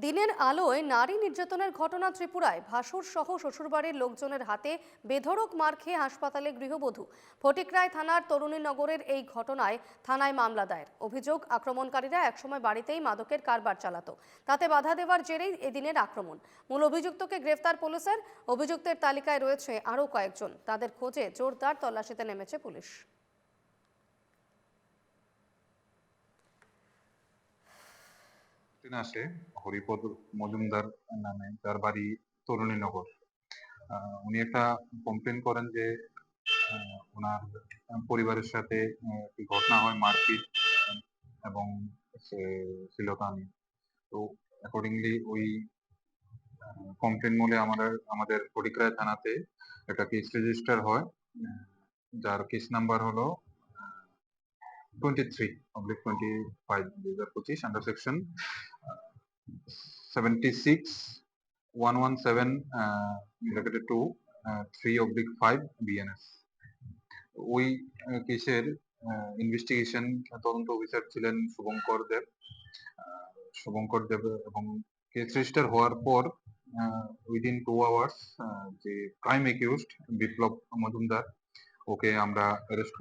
দিনের আলোয় নারী নির্যাতনের ঘটনা ত্রিপুরায়। ভাসুর সহ শ্বশুরবাড়ির লোকজনের হাতে বেধড়ক মার খেয়ে হাসপাতালে গৃহবধূ। ফটিকরায় থানার তরুণীনগরের এই ঘটনায় থানায় মামলা দায়ের। অভিযোগ, আক্রমণকারীরা একসময় বাড়িতেই মাদকের কারবার চালাতো, তাতে বাধা দেওয়ার জেরেই এদিনের আক্রমণ। মূল অভিযুক্তকে গ্রেফতার পুলিশের। অভিযুক্তের তালিকায় রয়েছে আরও কয়েকজন। তাদের খোঁজে জোরদার তল্লাশিতে নেমেছে পুলিশ। আসে হরিপদ মজুমদার নামে, যার বাড়ি তরুণীনগর। উনি একটা কমপ্লেন করেন যে ওনার পরিবারের সাথে একটি ঘটনা হয়, মারপিট এবং শ্লীলতাহানি। তো অ্যাকর্ডিংলি ওই কমপ্লেন মূলে আমাদের ফটিকরায় থানাতে একটা কেস রেজিস্টার হয়, যার কেস নাম্বার হলো 23/25 আন্ডার সেকশন 76/117/2 BNS। ওই কেসের ইনভেস্টিগেশন তদন্ত অফিসার ছিলেন শুভঙ্কর দেব এবং কেস রেজিস্টার হওয়ার পর উইদিন 2 আওয়ার্স যে প্রাইম একিউজড বিপ্লব মজুমদার, ওকে আমরা অ্যারেস্ট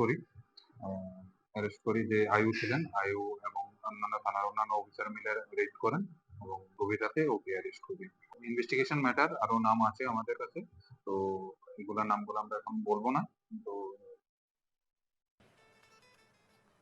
করি যে আয়ু ছিলেন, আয়ু এবং অন্যান্য থানার অন্যান্য অফিসার মিলে রেড করেন এবং গভীর রাতে ওকে অ্যারেস্ট করি। ইনভেস্টিগেশন ম্যাটার আরো নাম আছে আমাদের কাছে, তো এগুলা নামগুলো আমরা এখন বলবো না। তো